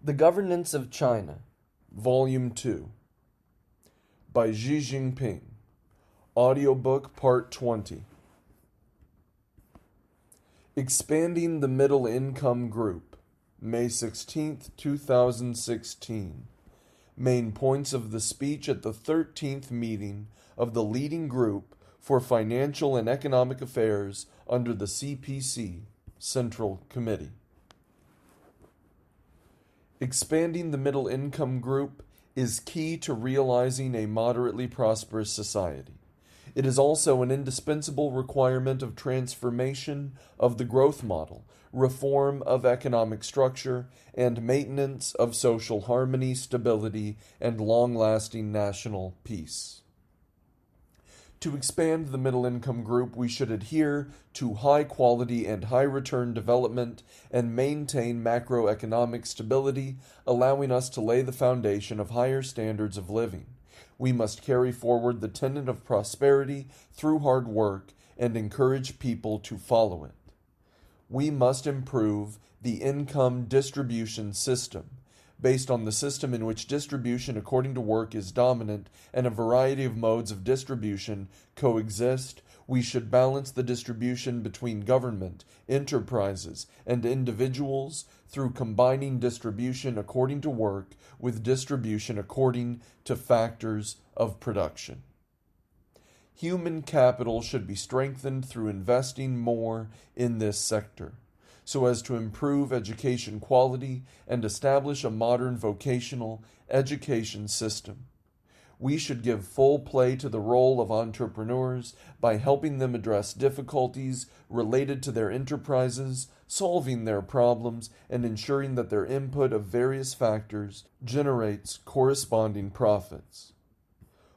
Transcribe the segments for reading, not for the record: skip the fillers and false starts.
The Governance of China, Volume 2, by Xi Jinping, audiobook Part 20. Expanding the Middle Income Group, May 16th, 2016. Main points of the speech at the 13th meeting of the leading group for financial and economic affairs under the CPC, Central Committee. Expanding the middle income group is key to realizing a moderately prosperous society. It is also an indispensable requirement of transformation of the growth model, reform of economic structure, and maintenance of social harmony, stability, and long-lasting national peace. To expand the middle income group, we should adhere to high quality and high return development and maintain macroeconomic stability, allowing us to lay the foundation of higher standards of living. We must carry forward the tenet of prosperity through hard work and encourage people to follow it. We must improve the income distribution system, based on the system in which distribution according to work is dominant and a variety of modes of distribution coexist. We should balance the distribution between government, enterprises, and individuals through combining distribution according to work with distribution according to factors of production. Human capital should be strengthened through investing more in this sector, so as to improve education quality and establish a modern vocational education system. We should give full play to the role of entrepreneurs by helping them address difficulties related to their enterprises, solving their problems, and ensuring that their input of various factors generates corresponding profits.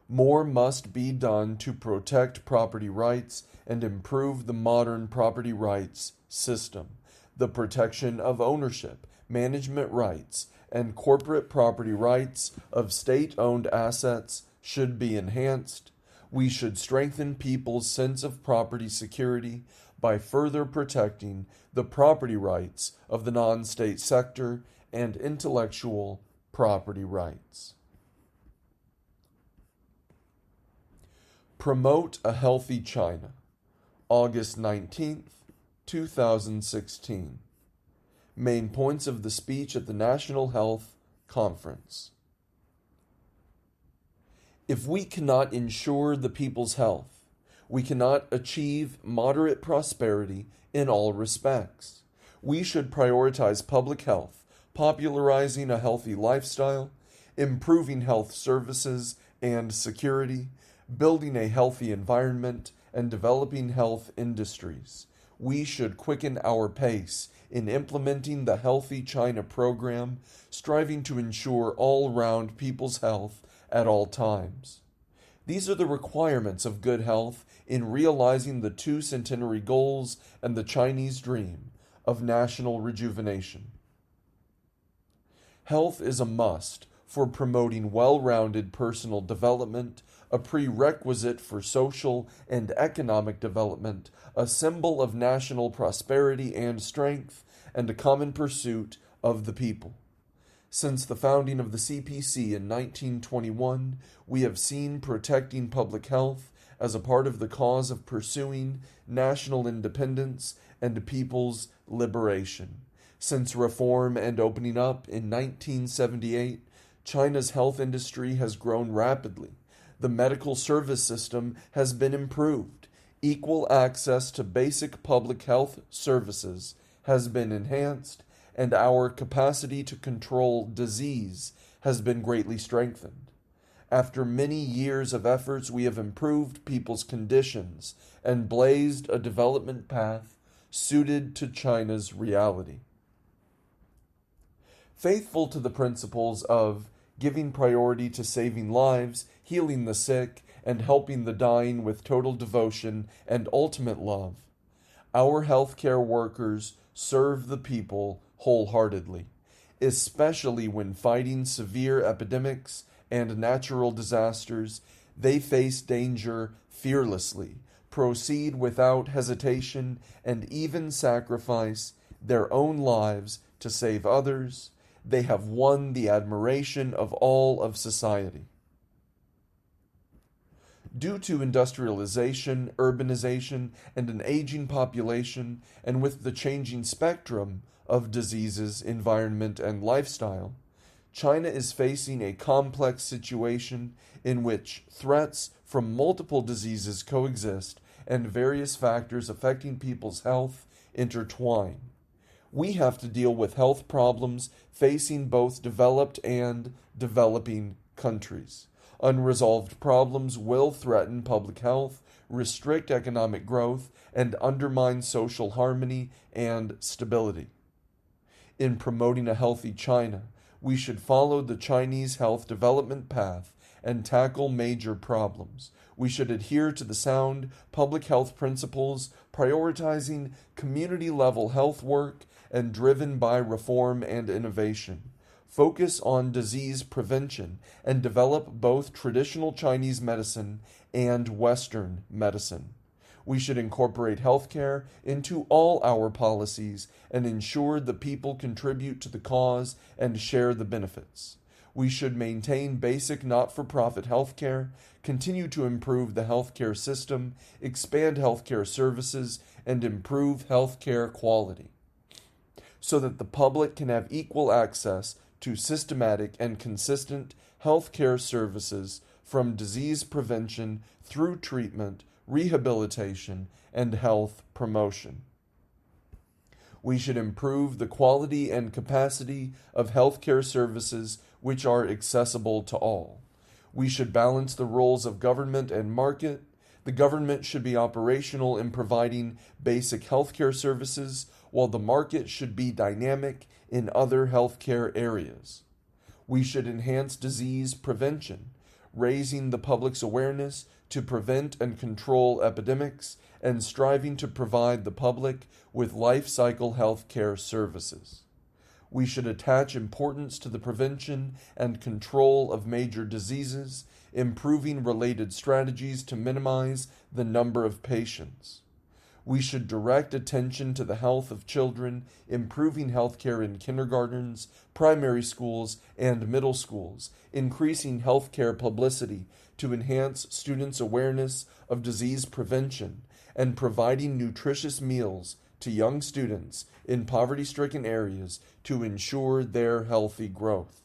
More must be done to protect property rights and improve the modern property rights system. The protection of ownership, management rights, and corporate property rights of state-owned assets should be enhanced. We should strengthen people's sense of property security by further protecting the property rights of the non-state sector and intellectual property rights. Promote a Healthy China, August 19th, 2016. Main points of the speech at the National Health Conference. If we cannot ensure the people's health, we cannot achieve moderate prosperity in all respects. We should prioritize public health, popularizing a healthy lifestyle, improving health services and security, building a healthy environment, and developing health industries. We should quicken our pace in implementing the Healthy China program, striving to ensure all-round people's health at all times. These are the requirements of good health in realizing the two centenary goals and the Chinese dream of national rejuvenation. Health is a must for promoting well-rounded personal development, a prerequisite for social and economic development, a symbol of national prosperity and strength, and a common pursuit of the people. Since the founding of the CPC in 1921, we have seen protecting public health as a part of the cause of pursuing national independence and people's liberation. Since reform and opening up in 1978, China's health industry has grown rapidly. The medical service system has been improved. Equal access to basic public health services has been enhanced, and our capacity to control disease has been greatly strengthened. After many years of efforts, we have improved people's conditions and blazed a development path suited to China's reality. Faithful to the principles of giving priority to saving lives, healing the sick, and helping the dying with total devotion and ultimate love, our healthcare workers serve the people wholeheartedly, especially when fighting severe epidemics and natural disasters. They face danger fearlessly, proceed without hesitation, and even sacrifice their own lives to save others. they have won the admiration of all of society. Due to industrialization, urbanization, and an aging population, and with the changing spectrum of diseases, environment, and lifestyle, China is facing a complex situation in which threats from multiple diseases coexist and various factors affecting people's health intertwine. We have to deal with health problems facing both developed and developing countries. Unresolved problems will threaten public health, restrict economic growth, and undermine social harmony and stability. In promoting a healthy China, we should follow the Chinese health development path and tackle major problems. We should adhere to the sound public health principles, prioritizing community-level health work and driven by reform and innovation. Focus on disease prevention and develop both traditional Chinese medicine and Western medicine. We should incorporate healthcare into all our policies and ensure the people contribute to the cause and share the benefits. We should maintain basic not-for-profit healthcare, continue to improve the healthcare system, expand healthcare services, and improve healthcare quality, so that the public can have equal access to systematic and consistent healthcare services from disease prevention through treatment, rehabilitation, and health promotion. We should improve the quality and capacity of healthcare services which are accessible to all. We should balance the roles of government and market. The government should be operational in providing basic healthcare services, while the market should be dynamic in other healthcare areas. We should enhance disease prevention, raising the public's awareness to prevent and control epidemics, and striving to provide the public with life cycle healthcare services. We should attach importance to the prevention and control of major diseases, improving related strategies to minimize the number of patients. We should direct attention to the health of children, improving healthcare in kindergartens, primary schools, and middle schools, increasing healthcare publicity to enhance students' awareness of disease prevention, and providing nutritious meals to young students in poverty-stricken areas to ensure their healthy growth.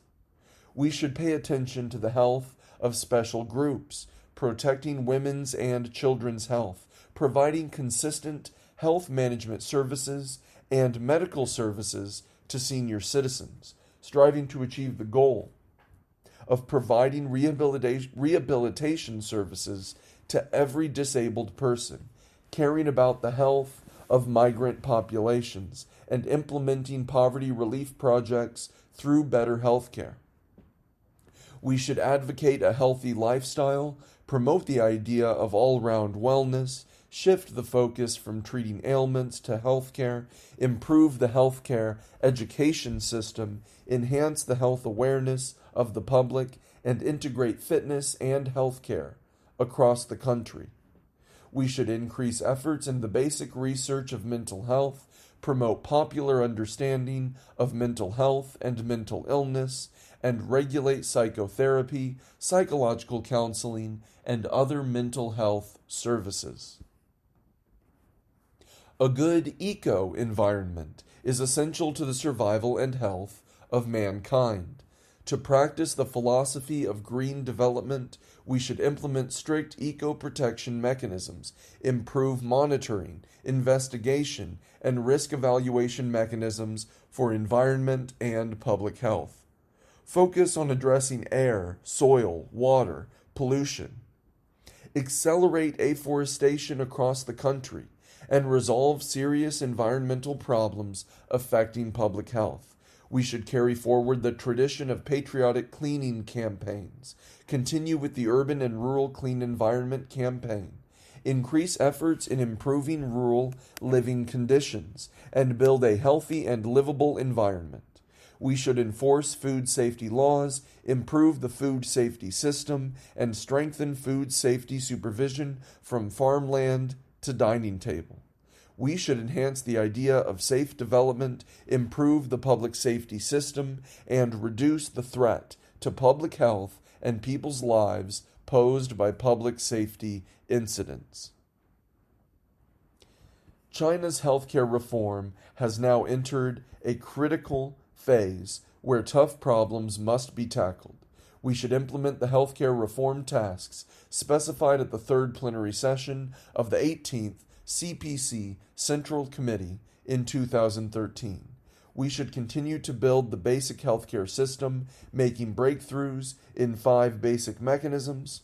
We should pay attention to the health of special groups, protecting women's and children's health, providing consistent health management services and medical services to senior citizens, striving to achieve the goal of providing rehabilitation services to every disabled person, caring about the health of migrant populations, and implementing poverty relief projects through better health care. We should advocate a healthy lifestyle, promote the idea of all-round wellness, shift the focus from treating ailments to healthcare, improve the healthcare education system, enhance the health awareness of the public, and integrate fitness and healthcare across the country. We should increase efforts in the basic research of mental health, promote popular understanding of mental health and mental illness, and regulate psychotherapy, psychological counseling, and other mental health services. A good eco-environment is essential to the survival and health of mankind. To practice the philosophy of green development, we should implement strict eco-protection mechanisms, improve monitoring, investigation, and risk evaluation mechanisms for environment and public health. Focus on addressing air, soil, water, pollution. Accelerate afforestation across the country and resolve serious environmental problems affecting public health. We should carry forward the tradition of patriotic cleaning campaigns, continue with the Urban and Rural Clean Environment campaign, increase efforts in improving rural living conditions, and build a healthy and livable environment. We should enforce food safety laws, improve the food safety system, and strengthen food safety supervision from farmland to dining table. We should enhance the idea of safe development, improve the public safety system, and reduce the threat to public health and people's lives posed by public safety incidents. China's healthcare reform has now entered a critical phase where tough problems must be tackled. We should implement the healthcare reform tasks specified at the third plenary session of the 18th CPC Central Committee in 2013. We should continue to build the basic healthcare system, making breakthroughs in 5 basic mechanisms: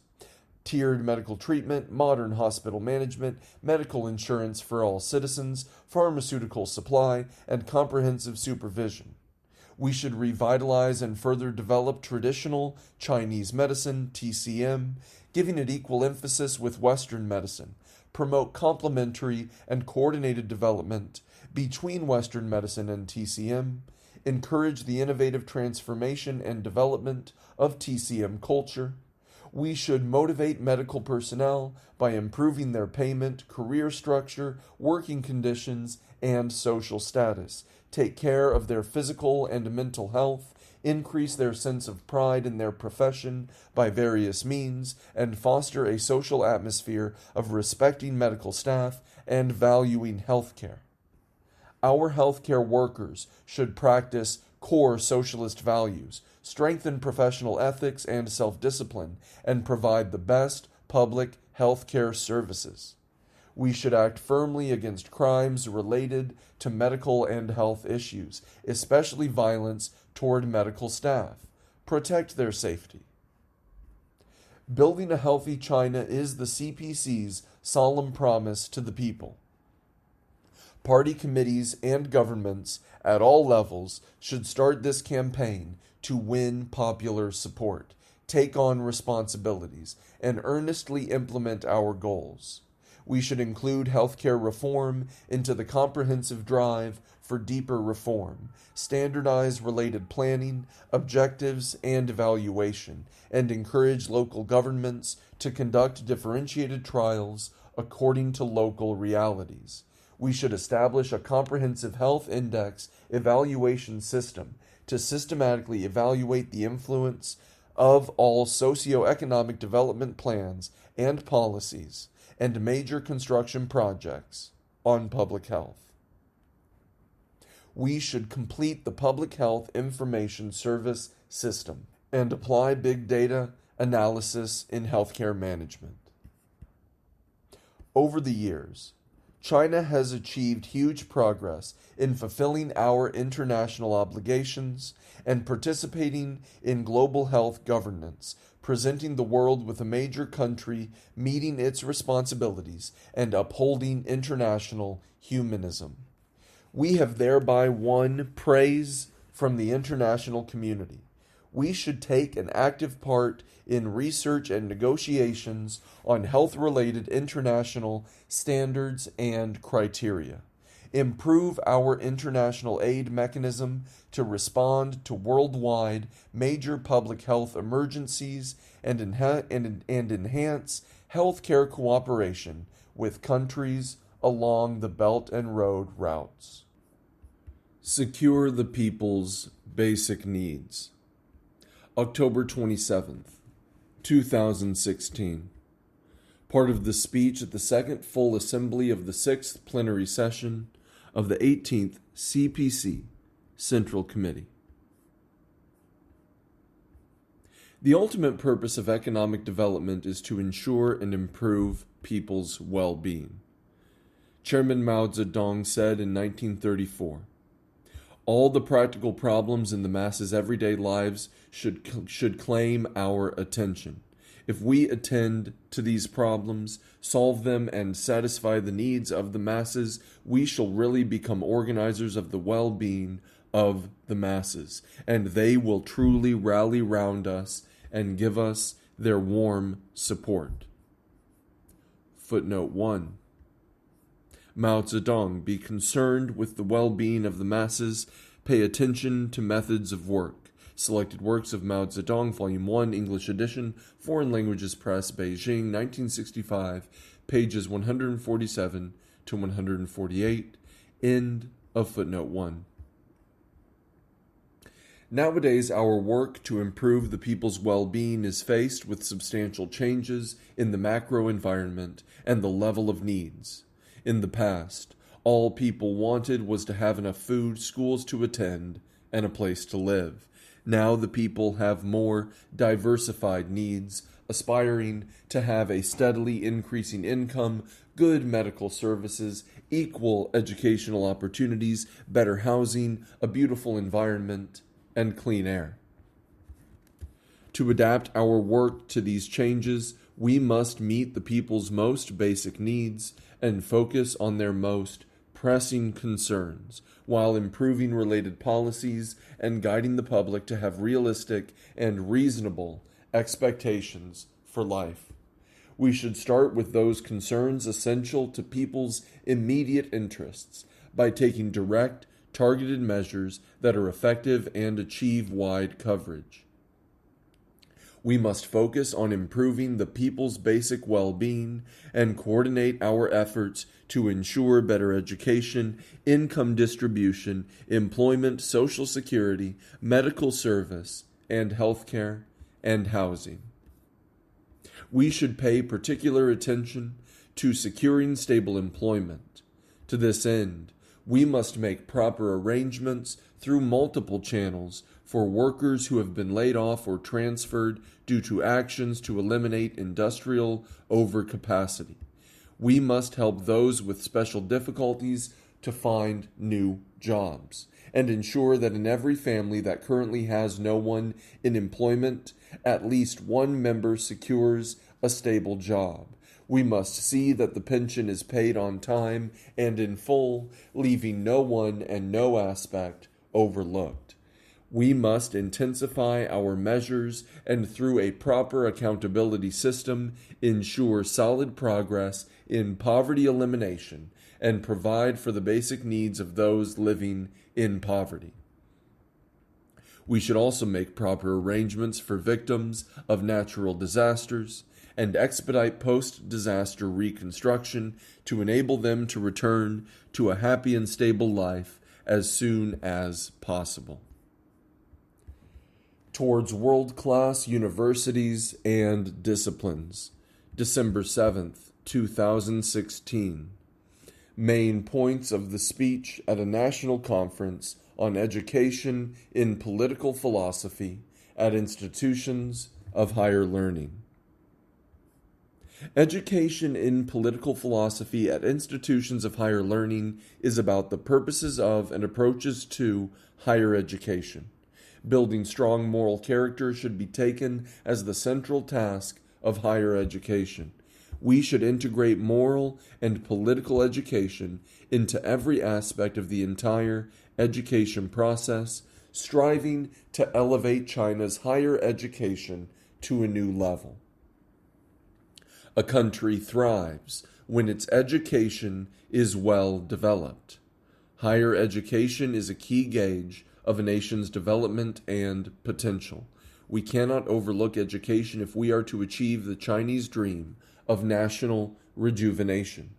tiered medical treatment, modern hospital management, medical insurance for all citizens, pharmaceutical supply, and comprehensive supervision. We should revitalize and further develop traditional Chinese medicine, TCM, giving it equal emphasis with Western medicine, promote complementary and coordinated development between Western medicine and TCM, encourage the innovative transformation and development of TCM culture. We should motivate medical personnel by improving their payment, career structure, working conditions, and social status, take care of their physical and mental health, increase their sense of pride in their profession by various means, and foster a social atmosphere of respecting medical staff and valuing healthcare. Our healthcare workers should practice core socialist values, strengthen professional ethics and self-discipline, and provide the best public healthcare services. We should act firmly against crimes related to medical and health issues, especially violence toward medical staff. Protect their safety. Building a healthy China is the CPC's solemn promise to the people. Party committees and governments at all levels should start this campaign to win popular support, take on responsibilities, and earnestly implement our goals. We should include healthcare reform into the comprehensive drive for deeper reform, standardize related planning, objectives, and evaluation, and encourage local governments to conduct differentiated trials according to local realities. We should establish a comprehensive health index evaluation system to systematically evaluate the influence of all socioeconomic development plans and policies and major construction projects on public health. We should complete the public health information service system and apply big data analysis in healthcare management. Over the years, China has achieved huge progress in fulfilling our international obligations and participating in global health governance, presenting the world with a major country meeting its responsibilities and upholding international humanism. We have thereby won praise from the international community. We should take an active part in research and negotiations on health-related international standards and criteria. Improve our international aid mechanism to respond to worldwide major public health emergencies and enhance healthcare cooperation with countries along the Belt and Road routes. Secure the people's basic needs. October 27th, 2016. Part of the speech at the second full assembly of the 6th plenary session of the 18th CPC Central Committee. The ultimate purpose of economic development is to ensure and improve people's well-being. Chairman Mao Zedong said in 1934, "All the practical problems in the masses' everyday lives should claim our attention. If we attend to these problems, solve them, and satisfy the needs of the masses, we shall really become organizers of the well-being of the masses, and they will truly rally round us and give us their warm support." Footnote 1. Mao Zedong, be concerned with the well-being of the masses, pay attention to methods of work. Selected Works of Mao Zedong, Volume 1, English edition, Foreign Languages Press, Beijing, 1965, pages 147 to 148. End of footnote 1. Nowadays, our work to improve the people's well-being is faced with substantial changes in the macro environment and the level of needs. In the past, all people wanted was to have enough food, schools to attend, and a place to live. Now the people have more diversified needs, aspiring to have a steadily increasing income, good medical services, equal educational opportunities, better housing, a beautiful environment, and clean air. To adapt our work to these changes, we must meet the people's most basic needs and focus on their most pressing concerns, while improving related policies and guiding the public to have realistic and reasonable expectations for life. We should start with those concerns essential to people's immediate interests by taking direct, targeted measures that are effective and achieve wide coverage. We must focus on improving the people's basic well-being and coordinate our efforts to ensure better education, income distribution, employment, social security, medical service, and health care and housing. We should pay particular attention to securing stable employment. To this end, we must make proper arrangements through multiple channels for workers who have been laid off or transferred due to actions to eliminate industrial overcapacity. We must help those with special difficulties to find new jobs and ensure that in every family that currently has no one in employment, at least one member secures a stable job. We must see that the pension is paid on time and in full, leaving no one and no aspect overlooked. We must intensify our measures and through a proper accountability system ensure solid progress in poverty elimination and provide for the basic needs of those living in poverty. We should also make proper arrangements for victims of natural disasters and expedite post-disaster reconstruction to enable them to return to a happy and stable life as soon as possible. Towards world-class universities and disciplines, December 7th, 2016. Main points of the speech at a national conference on education in political philosophy at institutions of higher learning. Education in political philosophy at institutions of higher learning is about the purposes of and approaches to higher education. Building strong moral character should be taken as the central task of higher education. We should integrate moral and political education into every aspect of the entire education process, striving to elevate China's higher education to a new level. A country thrives when its education is well developed. Higher education is a key gauge of a nation's development and potential. We cannot overlook education if we are to achieve the Chinese dream of national rejuvenation.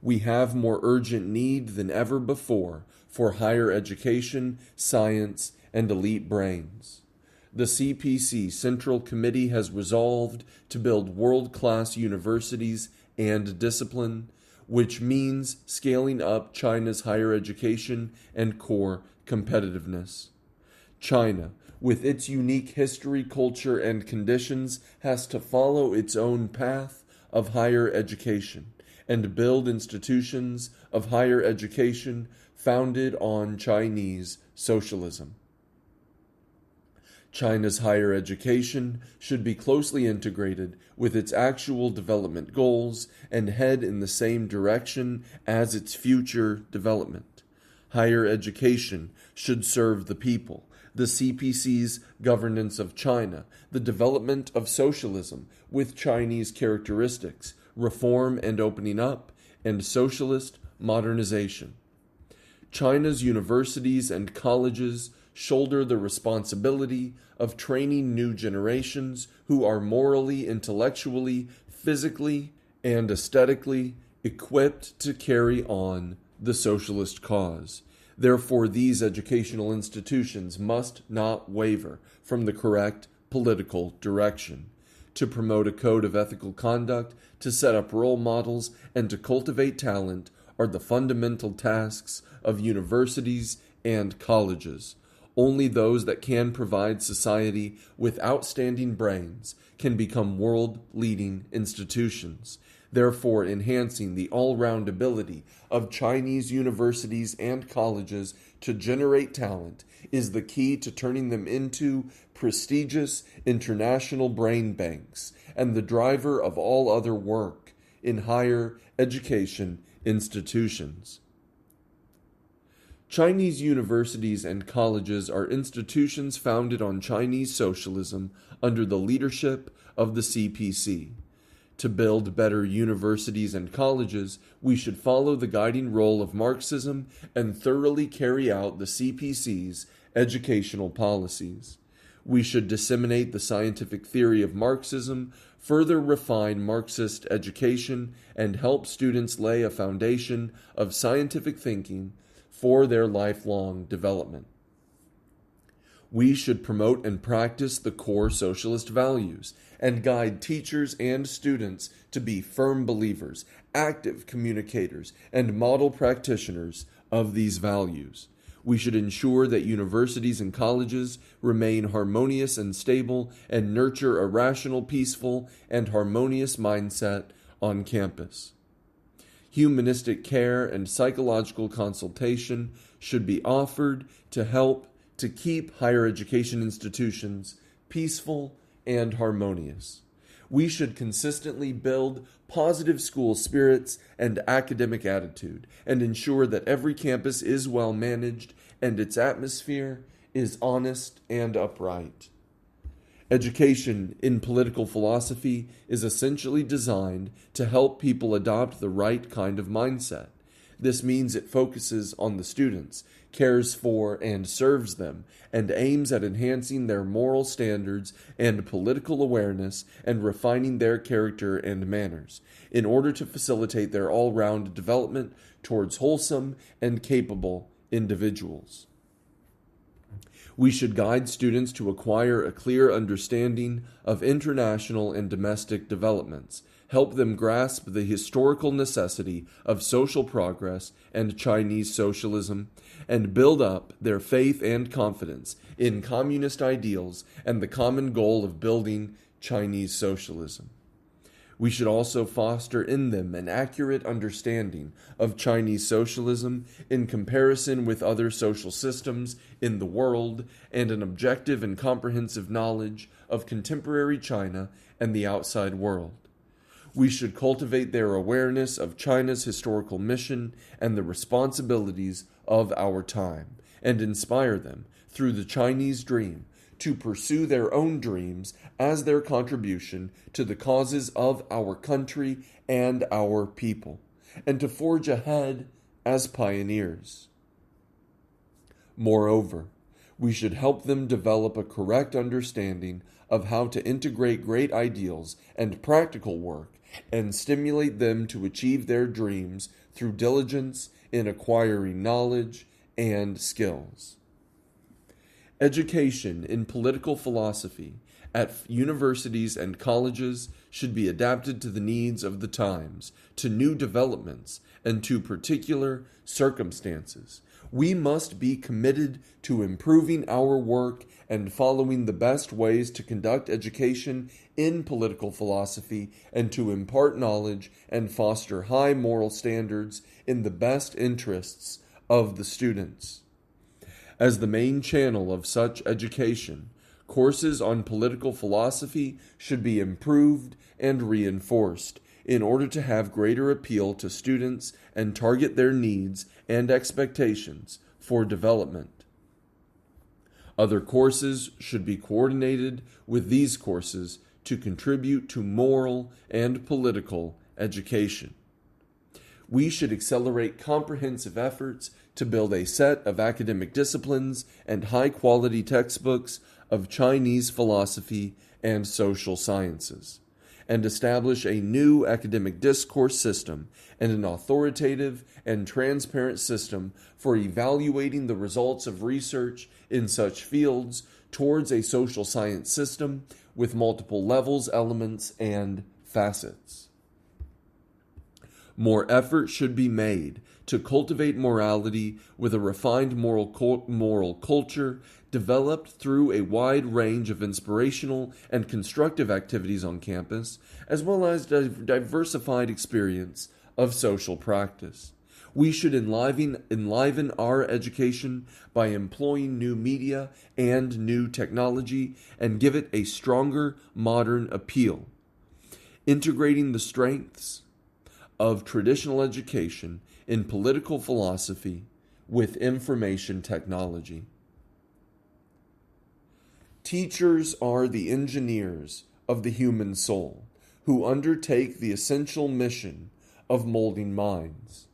We have more urgent need than ever before for higher education, science, and elite brains. The CPC Central Committee has resolved to build world-class universities and discipline, which means scaling up China's higher education and core competitiveness. China, with its unique history, culture, and conditions, has to follow its own path of higher education and build institutions of higher education founded on Chinese socialism. China's higher education should be closely integrated with its actual development goals and head in the same direction as its future development. Higher education should serve the people, the CPC's governance of China, the development of socialism with Chinese characteristics, reform and opening up, and socialist modernization. China's universities and colleges shoulder the responsibility of training new generations who are morally, intellectually, physically, and aesthetically equipped to carry on the socialist cause. Therefore, these educational institutions must not waver from the correct political direction. To promote a code of ethical conduct, to set up role models, and to cultivate talent are the fundamental tasks of universities and colleges. Only those that can provide society with outstanding brains can become world-leading institutions, therefore enhancing the all-round ability of Chinese universities and colleges to generate talent is the key to turning them into prestigious international brain banks and the driver of all other work in higher education institutions. Chinese universities and colleges are institutions founded on Chinese socialism under the leadership of the CPC. To build better universities and colleges, we should follow the guiding role of Marxism and thoroughly carry out the CPC's educational policies. We should disseminate the scientific theory of Marxism, further refine Marxist education, and help students lay a foundation of scientific thinking for their lifelong development. We should promote and practice the core socialist values and guide teachers and students to be firm believers, active communicators, and model practitioners of these values. We should ensure that universities and colleges remain harmonious and stable and nurture a rational, peaceful, and harmonious mindset on campus. Humanistic care and psychological consultation should be offered to help to keep higher education institutions peaceful and harmonious. We should consistently build positive school spirits and academic attitude and ensure that every campus is well managed and its atmosphere is honest and upright. Education in political philosophy is essentially designed to help people adopt the right kind of mindset. This means it focuses on the students, cares for and serves them, and aims at enhancing their moral standards and political awareness and refining their character and manners, in order to facilitate their all-round development towards wholesome and capable individuals. We should guide students to acquire a clear understanding of international and domestic developments, help them grasp the historical necessity of social progress and Chinese socialism, and build up their faith and confidence in communist ideals and the common goal of building Chinese socialism. We should also foster in them an accurate understanding of Chinese socialism in comparison with other social systems in the world and an objective and comprehensive knowledge of contemporary China and the outside world. We should cultivate their awareness of China's historical mission and the responsibilities of our time, and inspire them, through the Chinese dream, to pursue their own dreams as their contribution to the causes of our country and our people, and to forge ahead as pioneers. Moreover, we should help them develop a correct understanding of how to integrate great ideals and practical work and stimulate them to achieve their dreams through diligence in acquiring knowledge and skills. Education in political philosophy at universities and colleges should be adapted to the needs of the times, to new developments, and to particular circumstances. We must be committed to improving our work and following the best ways to conduct education in political philosophy and to impart knowledge and foster high moral standards in the best interests of the students. As the main channel of such education, courses on political philosophy should be improved and reinforced in order to have greater appeal to students and target their needs and expectations for development. Other courses should be coordinated with these courses to contribute to moral and political education. We should accelerate comprehensive efforts to build a set of academic disciplines and high-quality textbooks of Chinese philosophy and social sciences, and establish a new academic discourse system and an authoritative and transparent system for evaluating the results of research in such fields towards a social science system with multiple levels, elements, and facets. More effort should be made to cultivate morality with a refined moral culture developed through a wide range of inspirational and constructive activities on campus, as well as diversified experience of social practice. We should enliven our education by employing new media and new technology and give it a stronger modern appeal, integrating the strengths of traditional education in political philosophy with information technology. Teachers are the engineers of the human soul who undertake the essential mission of molding minds.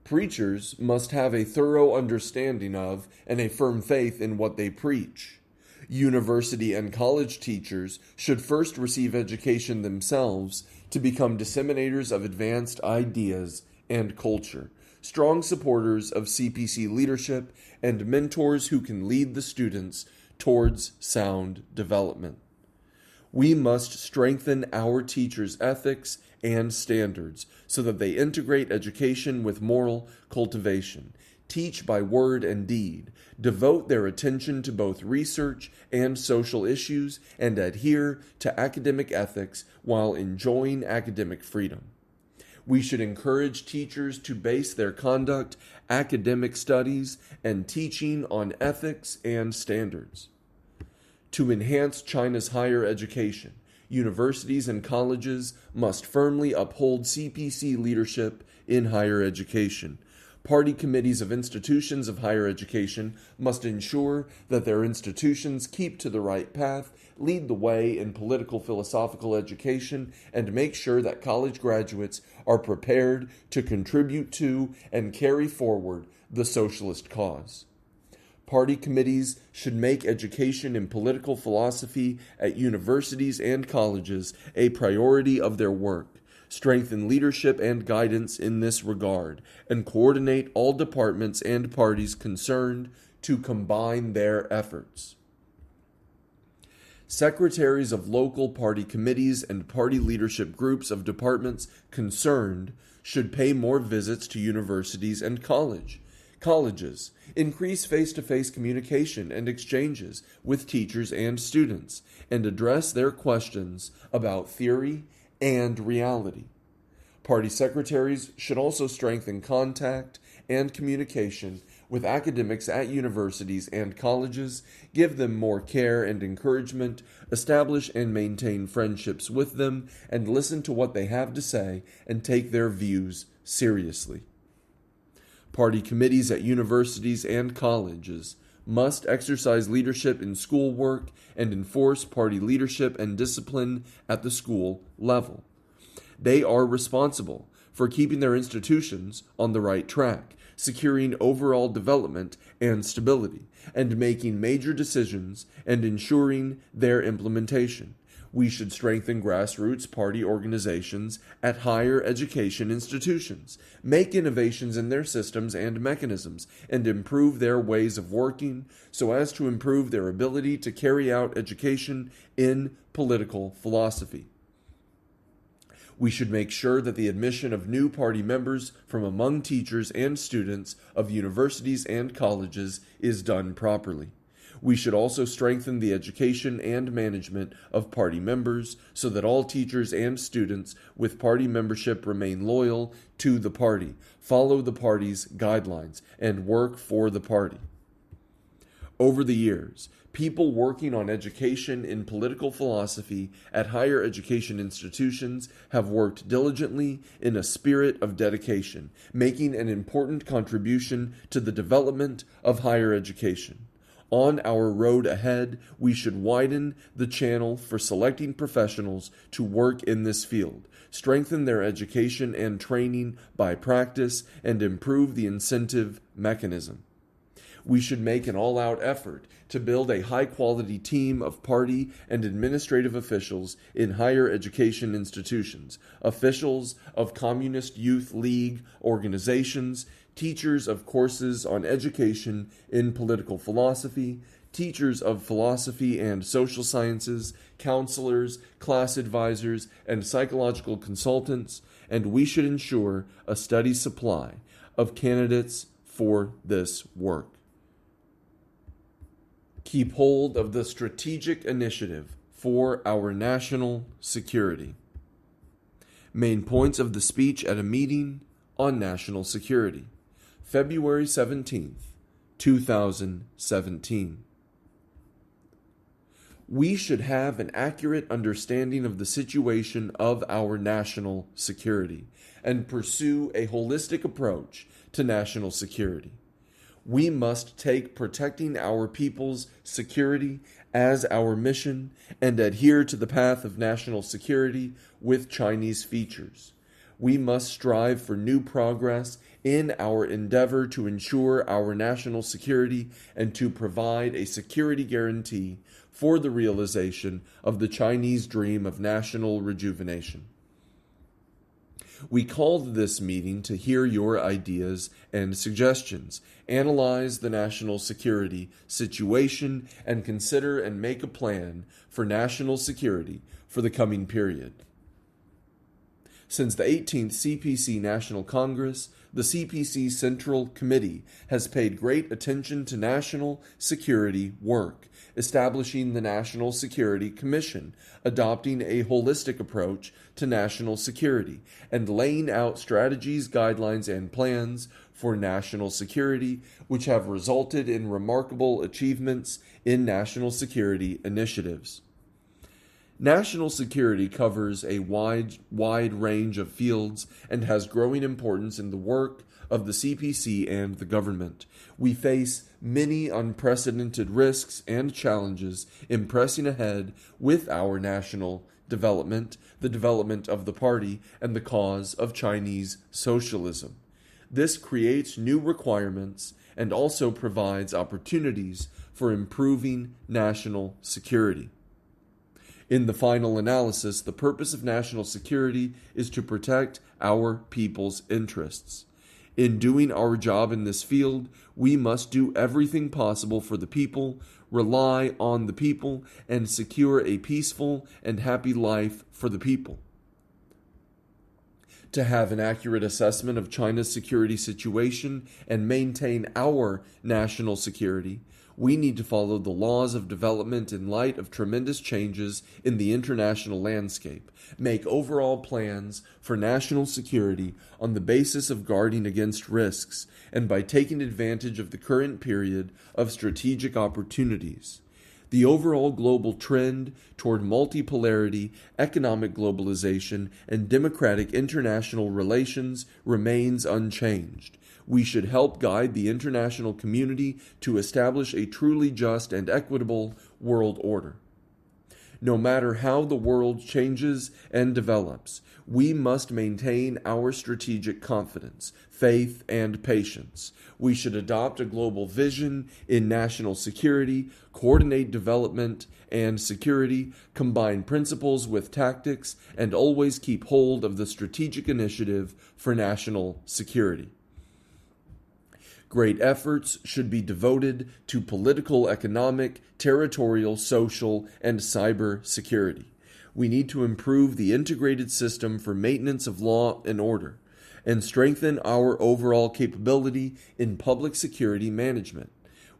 Preachers must have a thorough understanding of and a firm faith in what they preach. University and college teachers should first receive education themselves to become disseminators of advanced ideas and culture, strong supporters of CPC leadership, and mentors who can lead the students towards sound development. We must strengthen our teachers' ethics and standards so that they integrate education with moral cultivation, teach by word and deed, devote their attention to both research and social issues, and adhere to academic ethics while enjoying academic freedom. We should encourage teachers to base their conduct, academic studies, and teaching on ethics and standards. To enhance China's higher education, universities and colleges must firmly uphold CPC leadership in higher education. Party committees of institutions of higher education must ensure that their institutions keep to the right path, lead the way in political philosophical education, and make sure that college graduates are prepared to contribute to and carry forward the socialist cause. Party committees should make education in political philosophy at universities and colleges a priority of their work, strengthen leadership and guidance in this regard, and coordinate all departments and parties concerned to combine their efforts. Secretaries of local party committees and party leadership groups of departments concerned should pay more visits to universities and colleges, increase face-to-face communication and exchanges with teachers and students, and address their questions about theory and reality. Party secretaries should also strengthen contact and communication with academics at universities and colleges, give them more care and encouragement, establish and maintain friendships with them, and listen to what they have to say and take their views seriously. Party committees at universities and colleges must exercise leadership in schoolwork and enforce party leadership and discipline at the school level. They are responsible for keeping their institutions on the right track, securing overall development and stability, and making major decisions and ensuring their implementation. We should strengthen grassroots party organizations at higher education institutions, make innovations in their systems and mechanisms, and improve their ways of working so as to improve their ability to carry out education in political philosophy. We should make sure that the admission of new party members from among teachers and students of universities and colleges is done properly. We should also strengthen the education and management of party members so that all teachers and students with party membership remain loyal to the party, follow the party's guidelines, and work for the party. Over the years, people working on education in political philosophy at higher education institutions have worked diligently in a spirit of dedication, making an important contribution to the development of higher education. On our road ahead, we should widen the channel for selecting professionals to work in this field, strengthen their education and training by practice, and improve the incentive mechanism. We should make an all-out effort to build a high-quality team of party and administrative officials in higher education institutions, officials of Communist Youth League organizations, teachers of courses on education in political philosophy, teachers of philosophy and social sciences, counselors, class advisors, and psychological consultants, and we should ensure a steady supply of candidates for this work. Keep hold of the strategic initiative for our national security. Main points of the speech at a meeting on national security, February 17th, 2017. We should have an accurate understanding of the situation of our national security and pursue a holistic approach to national security. We must take protecting our people's security as our mission and adhere to the path of national security with Chinese features. We must strive for new progress in our endeavor to ensure our national security and to provide a security guarantee for the realization of the Chinese dream of national rejuvenation. We called this meeting to hear your ideas and suggestions, analyze the national security situation, and consider and make a plan for national security for the coming period. Since the 18th CPC National Congress, the CPC Central Committee has paid great attention to national security work, establishing the National Security Commission, adopting a holistic approach to national security, and laying out strategies, guidelines, and plans for national security, which have resulted in remarkable achievements in national security initiatives. National security covers a wide range of fields and has growing importance in the work of the CPC and the government. We face many unprecedented risks and challenges in pressing ahead with our national development, the development of the party, and the cause of Chinese socialism. This creates new requirements and also provides opportunities for improving national security. In the final analysis, the purpose of national security is to protect our people's interests. In doing our job in this field, we must do everything possible for the people, rely on the people, and secure a peaceful and happy life for the people. To have an accurate assessment of China's security situation and maintain our national security, we need to follow the laws of development in light of tremendous changes in the international landscape, make overall plans for national security on the basis of guarding against risks, and by taking advantage of the current period of strategic opportunities. The overall global trend toward multipolarity, economic globalization, and democratic international relations remains unchanged. We should help guide the international community to establish a truly just and equitable world order. No matter how the world changes and develops, we must maintain our strategic confidence, faith, and patience. We should adopt a global vision in national security, coordinate development and security, combine principles with tactics, and always keep hold of the strategic initiative for national security. Great efforts should be devoted to political, economic, territorial, social, and cyber security. We need to improve the integrated system for maintenance of law and order and strengthen our overall capability in public security management.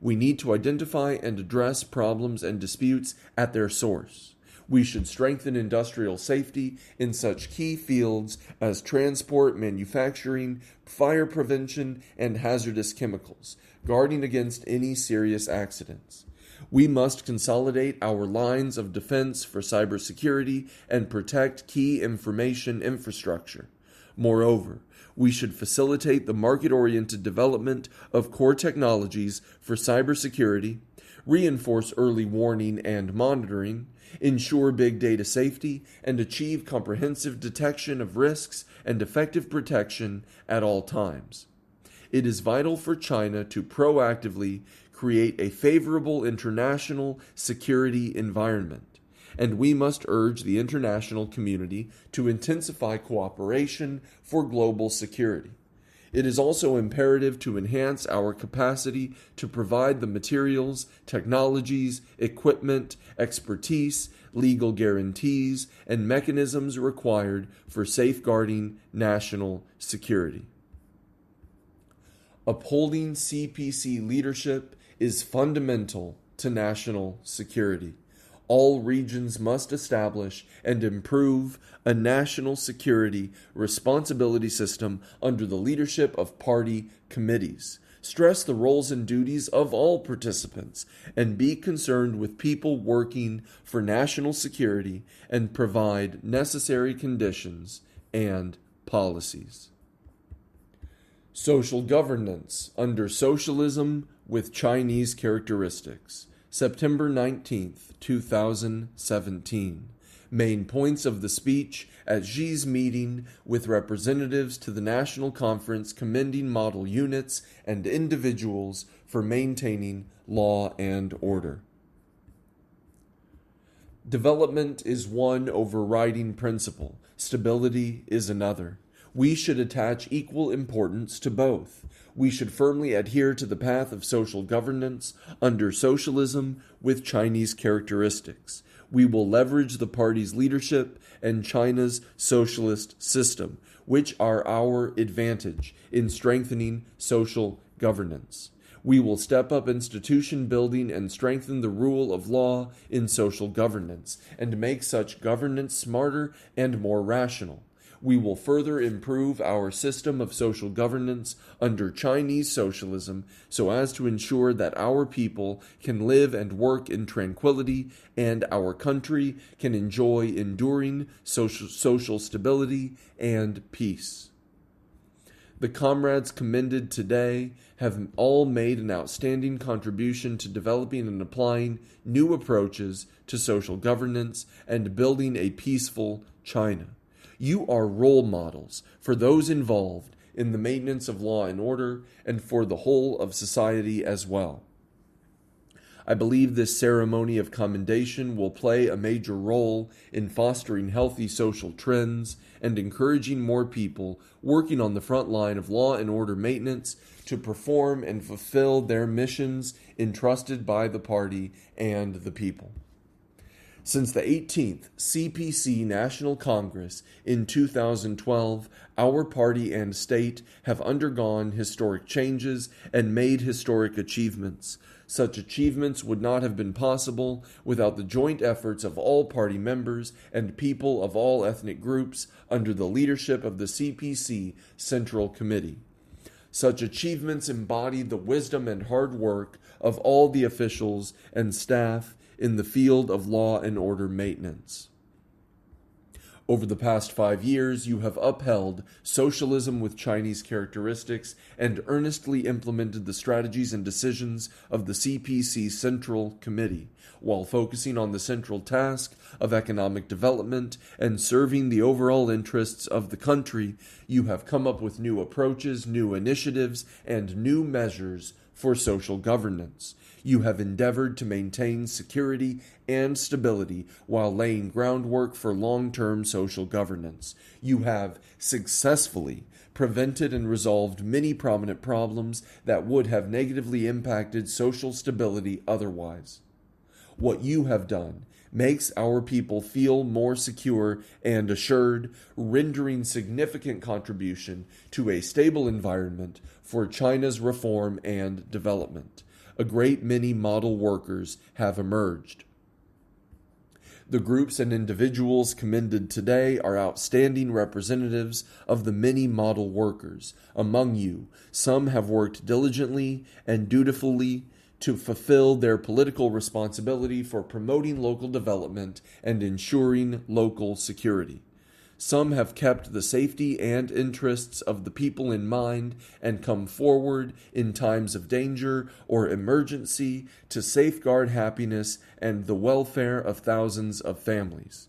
We need to identify and address problems and disputes at their source. We should strengthen industrial safety in such key fields as transport, manufacturing, fire prevention, and hazardous chemicals, guarding against any serious accidents. We must consolidate our lines of defense for cybersecurity and protect key information infrastructure. Moreover, we should facilitate the market-oriented development of core technologies for cybersecurity, reinforce early warning and monitoring, ensure big data safety, and achieve comprehensive detection of risks and effective protection at all times. It is vital for China to proactively create a favorable international security environment, and we must urge the international community to intensify cooperation for global security. It is also imperative to enhance our capacity to provide the materials, technologies, equipment, expertise, legal guarantees, and mechanisms required for safeguarding national security. Upholding CPC leadership is fundamental to national security. All regions must establish and improve a national security responsibility system under the leadership of party committees. Stress the roles and duties of all participants and be concerned with people working for national security and provide necessary conditions and policies. Social governance under socialism with Chinese characteristics. September 19th, 2017. Main points of the speech at Xi's meeting with representatives to the National Conference commending model units and individuals for maintaining law and order. Development is one overriding principle. Stability is another. We should attach equal importance to both. We should firmly adhere to the path of social governance under socialism with Chinese characteristics. We will leverage the party's leadership and China's socialist system, which are our advantage in strengthening social governance. We will step up institution building and strengthen the rule of law in social governance, and make such governance smarter and more rational. We will further improve our system of social governance under Chinese socialism so as to ensure that our people can live and work in tranquility and our country can enjoy enduring social stability and peace. The comrades commended today have all made an outstanding contribution to developing and applying new approaches to social governance and building a peaceful China. You are role models for those involved in the maintenance of law and order and for the whole of society as well. I believe this ceremony of commendation will play a major role in fostering healthy social trends and encouraging more people working on the front line of law and order maintenance to perform and fulfill their missions entrusted by the party and the people. Since the 18th CPC National Congress in 2012, our party and state have undergone historic changes and made historic achievements. Such achievements would not have been possible without the joint efforts of all party members and people of all ethnic groups under the leadership of the CPC Central Committee. Such achievements embody the wisdom and hard work of all the officials and staff in the field of law and order maintenance. Over the past 5 years, you have upheld socialism with Chinese characteristics and earnestly implemented the strategies and decisions of the CPC Central Committee, while focusing on the central task of economic development and serving the overall interests of the country. You have come up with new approaches, new initiatives, and new measures for social governance. You have endeavored to maintain security and stability while laying groundwork for long-term social governance. You have successfully prevented and resolved many prominent problems that would have negatively impacted social stability otherwise. What you have done makes our people feel more secure and assured, rendering significant contribution to a stable environment for China's reform and development. A great many model workers have emerged. The groups and individuals commended today are outstanding representatives of the many model workers. Among you, some have worked diligently and dutifully to fulfill their political responsibility for promoting local development and ensuring local security. Some have kept the safety and interests of the people in mind and come forward in times of danger or emergency to safeguard happiness and the welfare of thousands of families.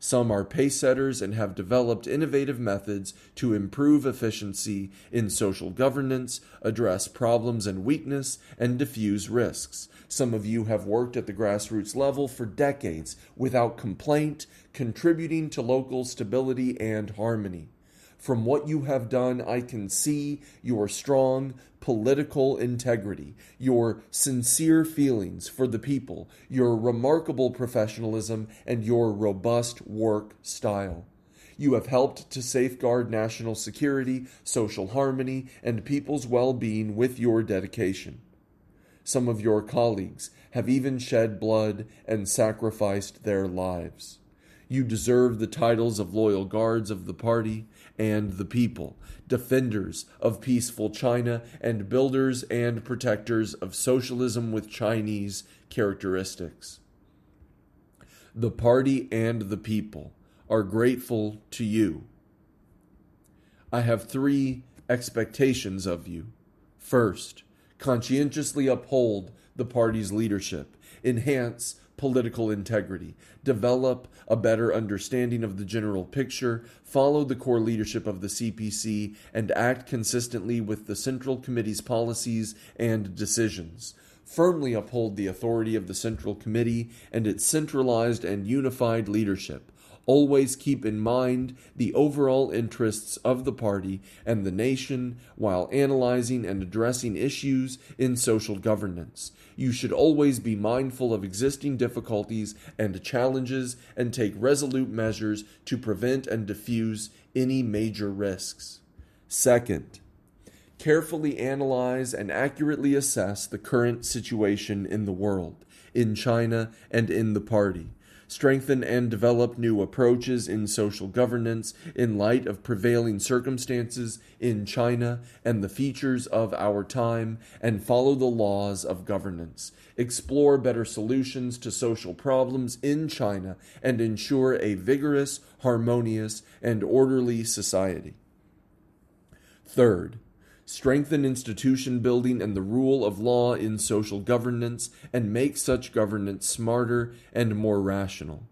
Some are pace setters and have developed innovative methods to improve efficiency in social governance, address problems and weakness, and diffuse risks. Some of you have worked at the grassroots level for decades without complaint, contributing to local stability and harmony. From what you have done, I can see your strong political integrity, your sincere feelings for the people, your remarkable professionalism, and your robust work style. You have helped to safeguard national security, social harmony, and people's well-being with your dedication. Some of your colleagues have even shed blood and sacrificed their lives. You deserve the titles of loyal guards of the party and the people, defenders of peaceful China, and builders and protectors of socialism with Chinese characteristics. The party and the people are grateful to you. I have 3 expectations of you. First, conscientiously uphold the party's leadership, enhance political integrity, develop a better understanding of the general picture, follow the core leadership of the CPC, and act consistently with the Central Committee's policies and decisions. Firmly uphold the authority of the Central Committee and its centralized and unified leadership. Always keep in mind the overall interests of the party and the nation while analyzing and addressing issues in social governance. You should always be mindful of existing difficulties and challenges and take resolute measures to prevent and diffuse any major risks. Second, carefully analyze and accurately assess the current situation in the world, in China, and in the party. Strengthen and develop new approaches in social governance in light of prevailing circumstances in China and the features of our time, and follow the laws of governance. Explore better solutions to social problems in China and ensure a vigorous, harmonious, and orderly society. Third, strengthen institution building and the rule of law in social governance and make such governance smarter and more rational.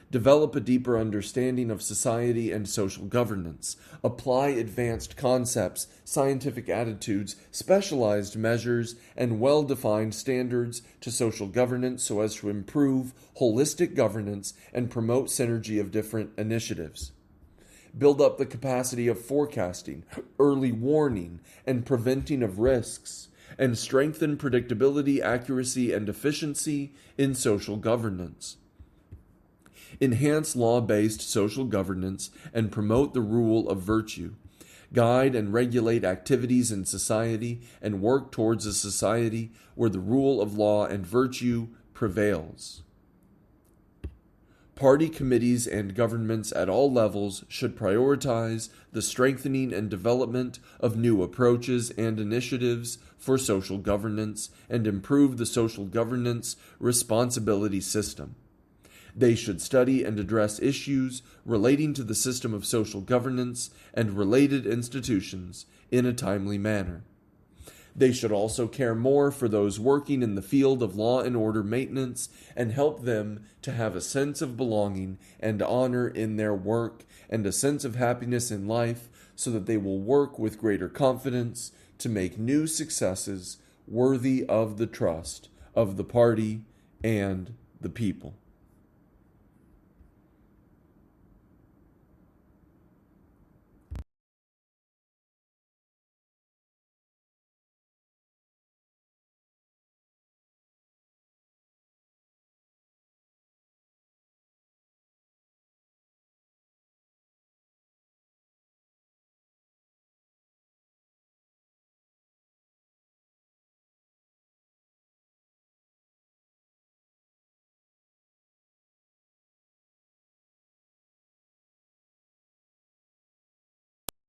Develop a deeper understanding of society and social governance. Apply advanced concepts, scientific attitudes, specialized measures, and well-defined standards to social governance so as to improve holistic governance and promote synergy of different initiatives. Build up the capacity of forecasting, early warning, and preventing of risks, and strengthen predictability, accuracy, and efficiency in social governance. Enhance law-based social governance and promote the rule of virtue. Guide and regulate activities in society and work towards a society where the rule of law and virtue prevails. Party committees and governments at all levels should prioritize the strengthening and development of new approaches and initiatives for social governance and improve the social governance responsibility system. They should study and address issues relating to the system of social governance and related institutions in a timely manner. They should also care more for those working in the field of law and order maintenance and help them to have a sense of belonging and honor in their work and a sense of happiness in life so that they will work with greater confidence to make new successes worthy of the trust of the party and the people.